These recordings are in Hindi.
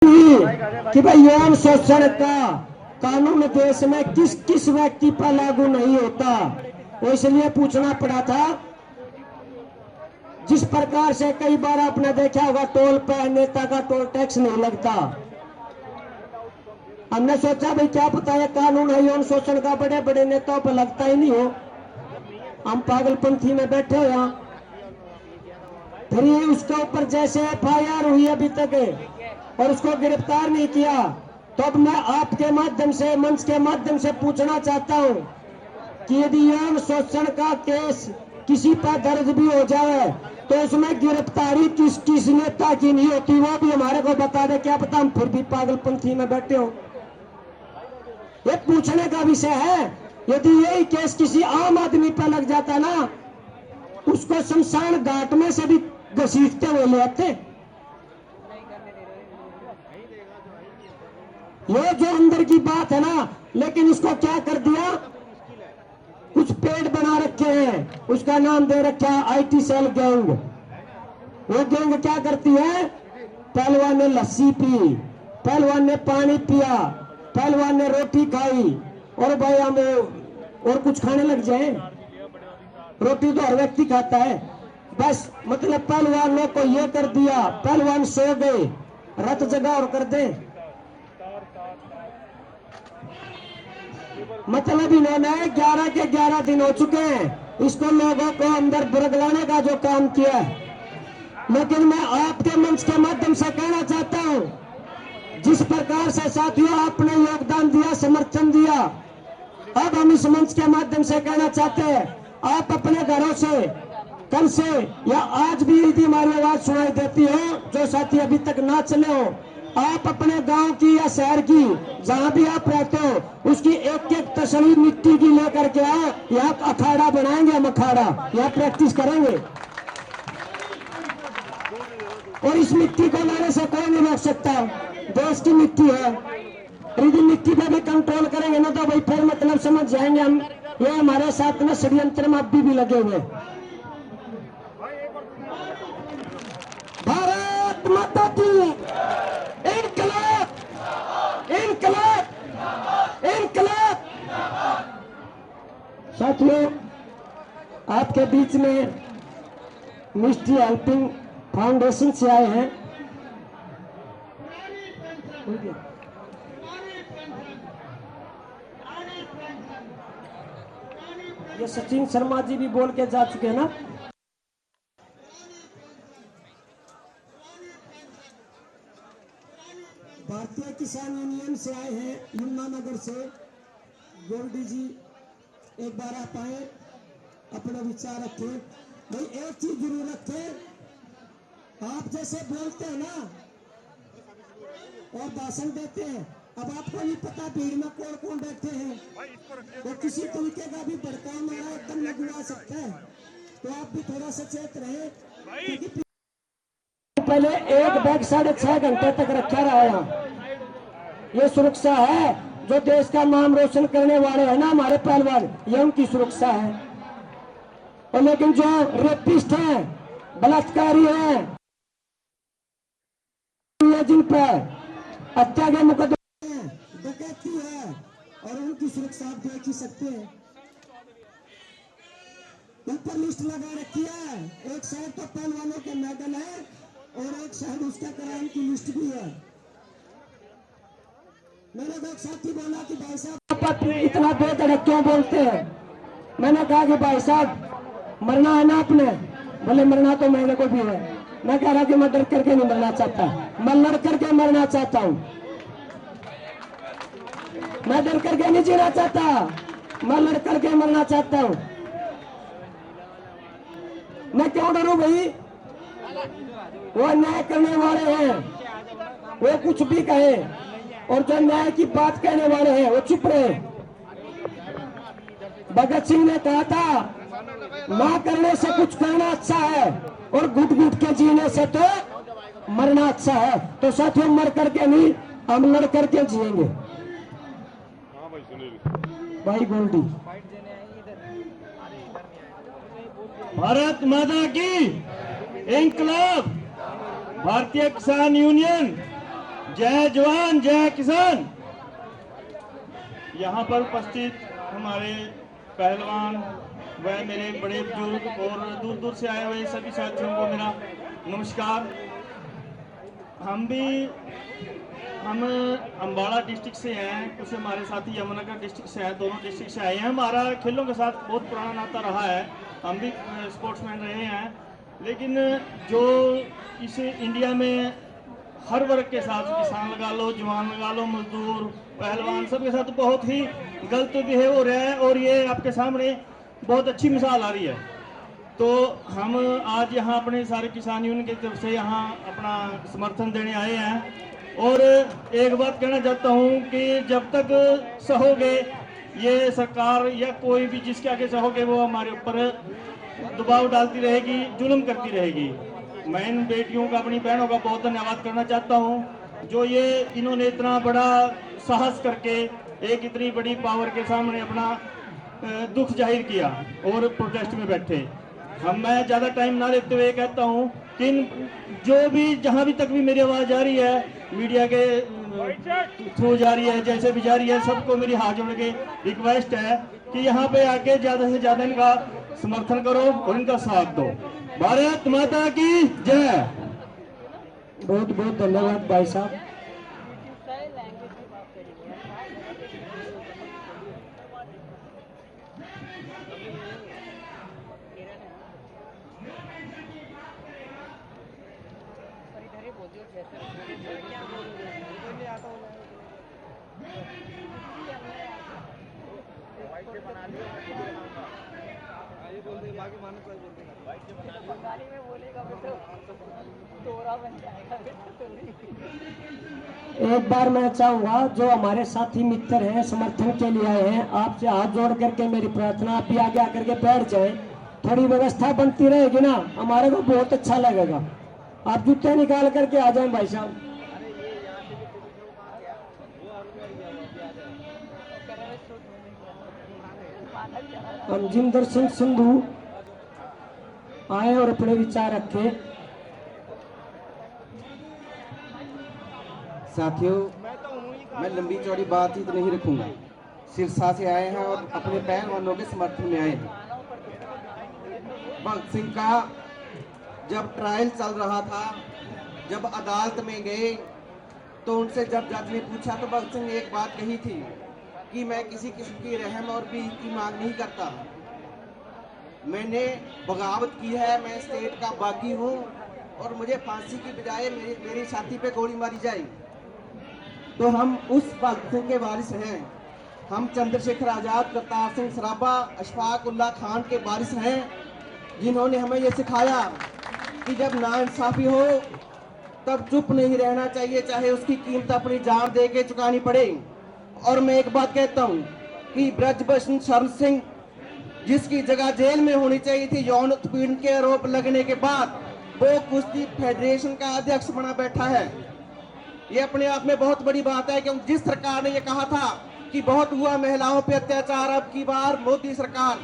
कि भाई यौन शोषण का कानून देश में किस किस व्यक्ति पर लागू नहीं होता, वो इसलिए पूछना पड़ा था। जिस प्रकार से कई बार आपने देखा होगा टोल पे नेता का टोल टैक्स नहीं लगता, हमने सोचा भाई क्या पता है कानून है यौन शोषण का बड़े बड़े नेताओं पर लगता ही नहीं हो, हम पागलपंथी में बैठे हो यहाँ। फिर ये उसके ऊपर जैसे FIR हुई अभी तक और उसको गिरफ्तार नहीं किया, तो अब मैं आपके माध्यम से मंच के माध्यम से पूछना चाहता हूं कि यदि यौन शोषण का केस किसी पर दर्ज भी हो जाए तो उसमें गिरफ्तारी किस किस नेता की नहीं होती, वो भी हमारे को बता दे। क्या पता हम फिर भी पागलपंथी में बैठे हो। ये पूछने का विषय है। यदि यही केस किसी आम आदमी पर लग जाता ना, उसको शमशान घाट में से भी घसीटते हुए ले आते। ये जो अंदर की बात है ना, लेकिन इसको क्या कर दिया, कुछ पेड़ बना रखे हैं, उसका नाम दे रखा है IT सेल गैंग। वो गैंग क्या करती है, पहलवान ने लस्सी पी, पहलवान ने पानी पिया, पहलवान ने रोटी खाई, और भाई हम और कुछ खाने लग जाए। रोटी तो हर व्यक्ति खाता है, बस मतलब पहलवानों को ये कर दिया, पहलवान सो गए, रत जगह और कर दे। मतलब इन्होंने 11 के 11 दिन हो चुके हैं इसको लोगों को अंदर बुरगलाने का जो काम किया है। लेकिन मैं आपके मंच के माध्यम से कहना चाहता हूं, जिस प्रकार से साथियों आपने योगदान दिया, समर्थन दिया, अब हम इस मंच के माध्यम से कहना चाहते हैं, आप अपने घरों से कल से या आज भी यदि हमारी आवाज सुनाई देती हो, जो साथी अभी तक ना चले हो, आप अपने गांव की या शहर की जहां भी आप रहते हो, उसकी एक एक तस्वीर मिट्टी की लेकर के आओ। यहाँ अखाड़ा बनाएंगे, हम अखाड़ा यहाँ प्रैक्टिस करेंगे, और इस मिट्टी को लाने से कोई नहीं रोक सकता। देश की मिट्टी है, यदि मिट्टी पे भी कंट्रोल करेंगे ना तो भाई फिर मतलब समझ जाएंगे हम, ये हमारे साथ में षड्यंत्र में अभी भी लगे हुए। भारत माता की इनकलाब, इनकलाब, इनकलाब। साथियों, आपके बीच में मिस्ट्री हेल्पिंग फाउंडेशन से आए हैं। ये सचिन शर्मा जी भी बोल के जा चुके हैं ना। भारतीय किसान यूनियन से आए हैं यमुनानगर से। गोल्डी जी एक बार आप आए, अपना विचार रखें। भाई एक चीज जरूर रखें, आप जैसे बोलते हैं ना और भाषण देते हैं, अब आपको नहीं पता भीड़ में कौन कौन बैठे हैं, वो किसी तरीके का भी भड़काव मारा एकदम लगवा सकता है, तो आप भी थोड़ा सचेत रहे। क्योंकि पहले एक बैग 6.5 घंटे तक रखा रहा यहाँ, ये सुरक्षा है। जो देश का नाम रोशन करने वाले हैं ना हमारे पहलवान, ये उनकी सुरक्षा है। और लेकिन जो रेपिस्ट हैं, बलात्कारी हैं, जिन पर हत्या के मुकदमे, डकैती है, और उनकी सुरक्षा आप देख ही सकते हैं। ऊपर लिस्ट लगा रखी है, एक साइड तो पहलवानों के मेडल है और एक साइड उसका क्राइम की लिस्ट भी है। मेरे एक साथी बोला कि भाई साहब इतना बेधड़क क्यों बोलते हैं। मैंने कहा कि भाई साहब मरना है ना आपने, बोले मरना तो मेरे को भी है। मैं कह रहा कि मैं डर करके नहीं मरना चाहता, मैं लड़ करके मरना चाहता हूं। मैं डर करके नहीं जीना चाहता, मैं लड़ करके मरना चाहता हूं। मैं क्यों डरूं भाई, वो न्याय करने वाले हैं, वो कुछ भी कहे, और जो न्याय की बात कहने वाले हैं वो चुप रहे। भगत सिंह ने कहा था ना करने से कुछ करना अच्छा है और घुट घुट के जीने से तो मरना अच्छा है। तो साथियों मर करके नहीं, हम लड़ करके जिएंगे। भाई गोल्डी, भारत माता की इनकलाब, भारतीय किसान यूनियन जय जवान जय किसान। यहाँ पर उपस्थित हमारे पहलवान व मेरे बड़े बुजुर्ग और दूर दूर से आए हुए सभी साथियों को मेरा नमस्कार। हम अम्बाड़ा डिस्ट्रिक्ट से हैं, कुछ हमारे साथी यमुनानगर डिस्ट्रिक्ट से हैं, दोनों डिस्ट्रिक्ट से आए हैं। हमारा खेलों के साथ बहुत पुराना नाता रहा है, हम भी स्पोर्ट्समैन रहे हैं, लेकिन जो इस इंडिया में हर वर्ग के साथ, किसान लगा लो, जवान लगा लो, मजदूर, पहलवान, सबके साथ बहुत ही गलत बिहेव हो रहा है और ये आपके सामने बहुत अच्छी मिसाल आ रही है। तो हम आज यहाँ अपने सारे किसान यूनियन की तरफ से यहाँ अपना समर्थन देने आए हैं और एक बात कहना चाहता हूँ कि जब तक सहोगे ये सरकार या कोई भी जिसके आगे सहोगे वो हमारे ऊपर दबाव डालती रहेगी, जुल्म करती रहेगी। मैं इन बेटियों का, अपनी बहनों का बहुत धन्यवाद करना चाहता हूँ जो ये इन्होंने इतना बड़ा साहस करके एक इतनी बड़ी पावर के सामने अपना दुख जाहिर किया और प्रोटेस्ट में बैठे। मैं ज़्यादा टाइम ना लेते हुए कहता हूँ कि जो भी जहाँ भी तक भी मेरी आवाज़ जा रही है, मीडिया के थ्रू जा रही है, जैसे भी जा रही है, सबको मेरी हाथ जोड़ के रिक्वेस्ट है कि यहाँ पे आके ज़्यादा से ज़्यादा इनका समर्थन करो और इनका साथ दो। भारत माता की जय। बहुत बहुत धन्यवाद भाई साहब। एक बार मैं चाहूंगा जो हमारे साथी मित्र हैं, समर्थन के लिए आए हैं, आपसे हाथ जोड़ करके मेरी प्रार्थना, आप भी आगे आकर के बैठ जाए, थोड़ी व्यवस्था बनती रहेगी ना, हमारे को बहुत अच्छा लगेगा। आप जूते निकाल करके आ जाएं भाई साहब। मनजिंदर सिंह संधू आए और अपने विचार रखे। साथियों, मैं लंबी चौड़ी बात ही तो नहीं रखूंगा। सिरसा से आए हैं और अपने पहलवानों के समर्थन में आए हैं। भगत सिंह का जब ट्रायल चल रहा था, जब अदालत में गए तो उनसे जब जज ने पूछा तो भगत सिंह ने एक बात कही थी कि मैं किसी किस्म की रहम और भीख की मांग नहीं करता, मैंने बगावत की है, मैं स्टेट का बागी हूँ और मुझे फांसी की बजाय मेरी छाती पे गोली मारी जाए। तो हम उस भगत सिंह के वारिस हैं, हम चंद्रशेखर आजाद, करतार सिंह सराभा, अशफाक उल्लाह खान के वारिस हैं, जिन्होंने हमें ये सिखाया कि जब नाइंसाफी हो तब चुप नहीं रहना चाहिए, चाहे उसकी कीमत अपनी जान दे के चुकानी पड़े। और मैं एक बात कहता हूँ कि ब्रजभूषण शरण सिंह जिसकी जगह जेल में होनी चाहिए थी यौन उत्पीड़न के आरोप लगने के बाद, वो कुश्ती फेडरेशन का अध्यक्ष बना बैठा है। ये अपने आप में बहुत बड़ी बात है, क्योंकि जिस सरकार ने ये कहा था कि बहुत हुआ महिलाओं पे अत्याचार, अब की बार मोदी सरकार,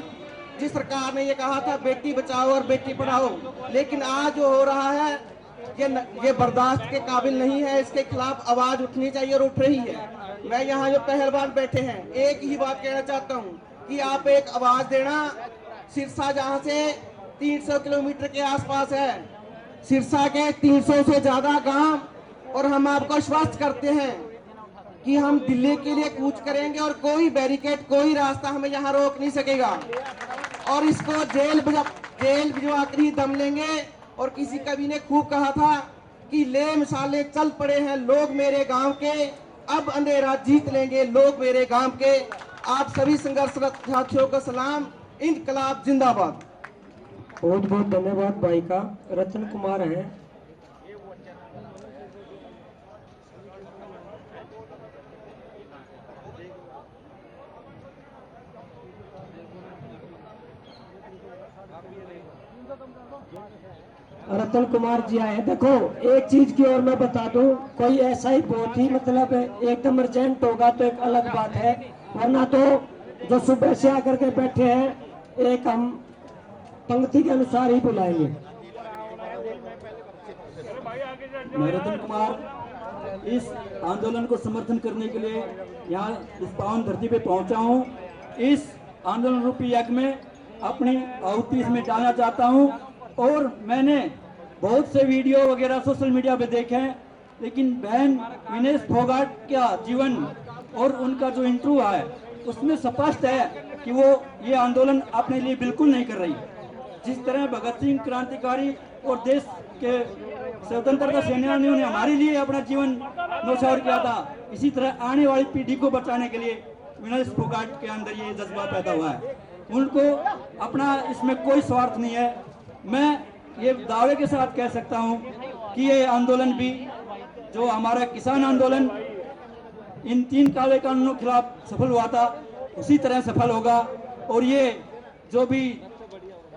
जिस सरकार ने ये कहा था बेटी बचाओ और बेटी पढ़ाओ, लेकिन आज जो हो रहा है ये बर्दाश्त के काबिल नहीं है, इसके खिलाफ आवाज उठनी चाहिए और उठ रही है। मैं यहाँ जो पहलवान बैठे हैं, एक ही बात कहना चाहता हूँ कि आप एक आवाज देना। सिरसा जहाँ से 300 किलोमीटर के आसपास है, सिरसा के 300 से ज्यादा गांव, और हम आपको आश्वस्त करते हैं कि हम दिल्ली के लिए कूच करेंगे और कोई बैरिकेड, कोई रास्ता हमें यहाँ रोक नहीं सकेगा और इसको जेल भिजवा कर ही दम लेंगे। और किसी कवि ने खूब कहा था कि ले मिसाले चल पड़े हैं लोग मेरे गांव के, अब अंधेरा जीत लेंगे लोग मेरे गांव के। आप सभी संघर्षरत साथियों को सलाम, इनकलाब जिंदाबाद। बहुत बहुत धन्यवाद भाई का। रतन कुमार है। रतन कुमार जी आए। देखो एक चीज की और मैं बता दूं, कोई ऐसा ही बहुत ही मतलब एकदम अर्जेंट होगा तो एक अलग बात है, वरना तो जो सुबह से आकर के बैठे हैं एक हम पंक्ति के अनुसार ही बुलाएंगे। रतन कुमार इस आंदोलन को समर्थन करने के लिए यहाँ इस पावन धरती पे पहुंचा हूँ। इस आंदोलन रूपी यज्ञ में अपनी आहुति इसमें डालना चाहता हूँ। और मैंने बहुत से वीडियो वगैरह सोशल मीडिया पे देखे हैं, लेकिन बहन विनेश फोगाट का जीवन और उनका जो इंटरव्यू है उसमें स्पष्ट है कि वो ये आंदोलन अपने लिए बिल्कुल नहीं कर रही। जिस तरह भगत सिंह क्रांतिकारी और देश के स्वतंत्रता सेनानियों ने हमारे लिए अपना जीवन न्यौछावर किया था, इसी तरह आने वाली पीढ़ी को बचाने के लिए विनेश फोगाट के अंदर ये जज्बा पैदा हुआ है। उनको अपना इसमें कोई स्वार्थ नहीं है। मैं ये दावे के साथ कह सकता हूँ कि ये आंदोलन भी जो हमारा किसान आंदोलन इन 3 काले कानूनों के खिलाफ सफल हुआ था, उसी तरह सफल होगा। और ये जो भी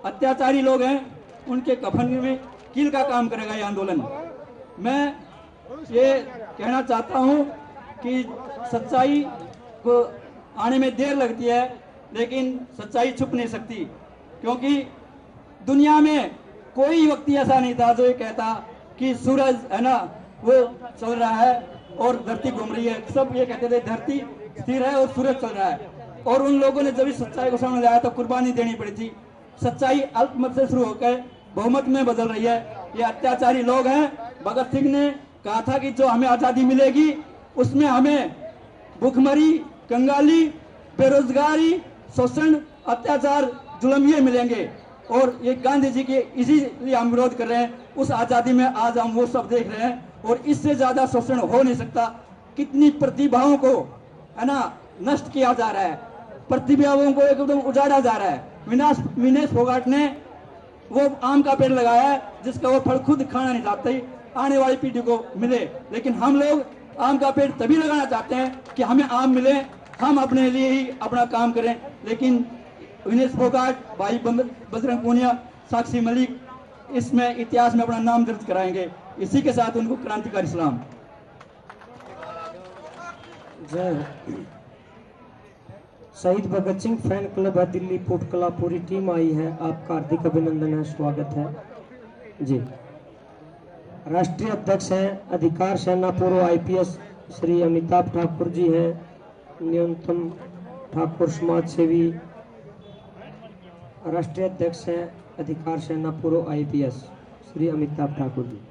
अत्याचारी लोग हैं उनके कफन में कील का काम करेगा ये आंदोलन। मैं ये कहना चाहता हूँ कि सच्चाई को आने में देर लगती है, लेकिन सच्चाई छुप नहीं सकती, क्योंकि दुनिया में कोई व्यक्ति ऐसा नहीं था जो ये कहता कि सूरज है ना वो चल रहा है और धरती घूम रही है। सब ये कहते थे धरती स्थिर है और सूरज चल रहा है। और उन लोगों ने जब इस सच्चाई को सामने लाया तो कुर्बानी देनी पड़ी थी। सच्चाई अल्पमत से शुरू होकर बहुमत में बदल रही है। ये अत्याचारी लोग हैं। भगत सिंह ने कहा था कि जो हमें आजादी मिलेगी उसमें हमें भूखमरी, कंगाली, बेरोजगारी, शोषण, अत्याचार, जुल्म ये मिलेंगे। और ये गांधी जी के इसीलिए हम विरोध कर रहे हैं। उस आजादी में आज हम वो सब देख रहे हैं और इससे ज्यादा शोषण हो नहीं सकता। कितनी प्रतिभाओं को है ना नष्ट किया जा रहा है, प्रतिभाओं को एकदम उजाड़ा जा रहा है। विनेश फोगाट ने वो आम का पेड़ लगाया है जिसका वो फल खुद खाना नहीं चाहते, आने वाली पीढ़ी को मिले। लेकिन हम लोग आम का पेड़ तभी लगाना चाहते हैं कि हमें आम मिले, हम अपने लिए ही अपना काम करें। लेकिन विनेश फोगाट, भाई बजरंग पूनिया, साक्षी मलिक इसमें इतिहास में अपना नाम दर्ज कराएंगे। इसी के साथ उनको क्रांतिकारी सलाम। जय शहीद भगत सिंह फैन क्लब है दिल्ली पोटकला, पूरी टीम आई है। आपका हार्दिक अभिनंदन है, स्वागत है जी। राष्ट्रीय अध्यक्ष हैं अधिकार सेना पूर्व IPS श्री अमिताभ ठाकुर जी हैं। न्यूनतम ठाकुर समाज सेवी राष्ट्रीय अध्यक्ष हैं अधिकार सेना पूर्व IPS श्री अमिताभ ठाकुर जी।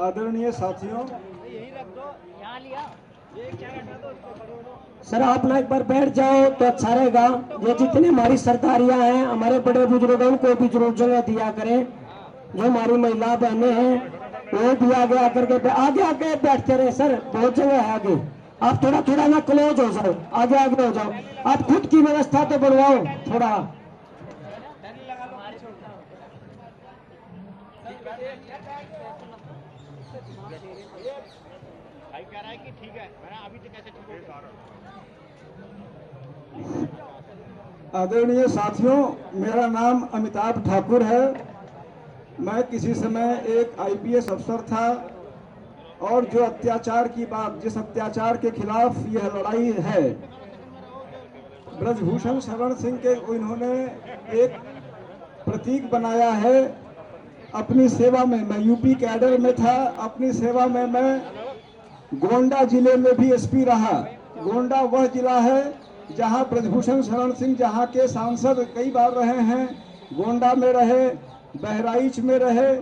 आदरणीय साथियों, सर आप ना एक बार बैठ जाओ तो अच्छा रहेगा। ये जितनी हमारी सरदारियां हैं, हमारे बड़े बुजुर्गों को भी जरूर जगह दिया करें। जो हमारी महिला बहनें हैं वो भी आगे आकर के आगे बैठते रहे। सर बहुत जगह है आगे, आप थोड़ा थोड़ा ना क्लोज हो जाओ, आगे आगे हो जाओ। आप खुद की व्यवस्था तो बनवाओ थोड़ा। आदरणीय साथियों, मेरा नाम अमिताभ ठाकुर है। मैं किसी समय एक IPS अफसर था और जो अत्याचार की बात, जिस अत्याचार के खिलाफ यह लड़ाई है, ब्रजभूषण शरण सिंह के इन्होंने एक प्रतीक बनाया है अपनी सेवा में। मैं UP कैडर में था, अपनी सेवा में मैं गोंडा जिले में भी SP रहा। गोंडा वह जिला है जहां ब्रजभूषण शरण सिंह जहां के सांसद कई बार रहे हैं। गोंडा में रहे, बहराइच में रहे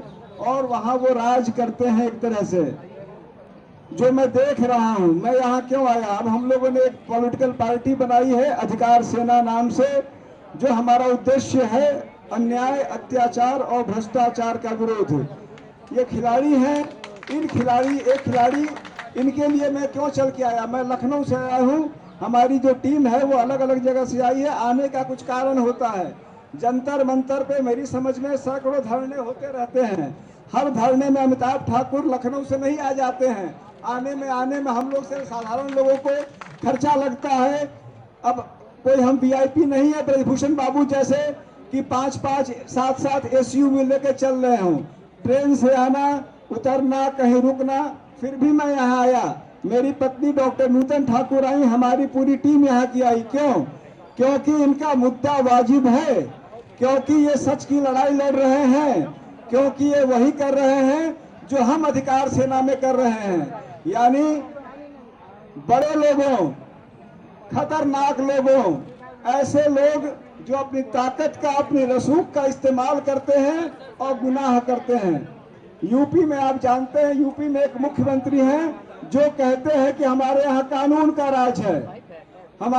और वहां वो राज करते हैं एक तरह से, जो मैं देख रहा हूं। मैं यहाँ क्यों आया? अब हम लोगों ने एक पॉलिटिकल पार्टी बनाई है अधिकार सेना नाम से, जो हमारा उद्देश्य है अन्याय, अत्याचार और भ्रष्टाचार का विरोध। ये खिलाड़ी हैं, एक खिलाड़ी, इनके लिए मैं क्यों चल के आया? मैं लखनऊ से आया हूँ। हमारी जो टीम है वो अलग अलग जगह से आई है। आने का कुछ कारण होता है। जंतर मंतर पे मेरी समझ में सैकड़ों धरने होते रहते हैं। हर धरने में अमिताभ ठाकुर लखनऊ से नहीं आ जाते हैं। आने में हम लोग से साधारण लोगों को खर्चा लगता है। अब कोई हम VIP नहीं है ब्रजभूषण बाबू जैसे कि 5-5, 7-7 SU में लेके चल रहे हूँ। ट्रेन से आना, उतरना, कहीं रुकना, फिर भी मैं यहाँ आया। मेरी पत्नी डॉक्टर नूतन ठाकुर आई, हमारी पूरी टीम यहाँ की आई। क्यों? क्योंकि इनका मुद्दा वाजिब है, क्योंकि ये सच की लड़ाई लड़ रहे हैं, क्योंकि ये वही कर रहे हैं जो हम अधिकार सेना में कर रहे हैं, यानी बड़े लोगों, खतरनाक लोगों, ऐसे लोग जो अपनी ताकत का, अपनी रसूख का इस्तेमाल करते हैं और गुनाह करते हैं। यूपी में आप जानते हैं, यूपी में एक मुख्यमंत्री हैं जो कहते हैं कि हमारे यहाँ कानून का राज है।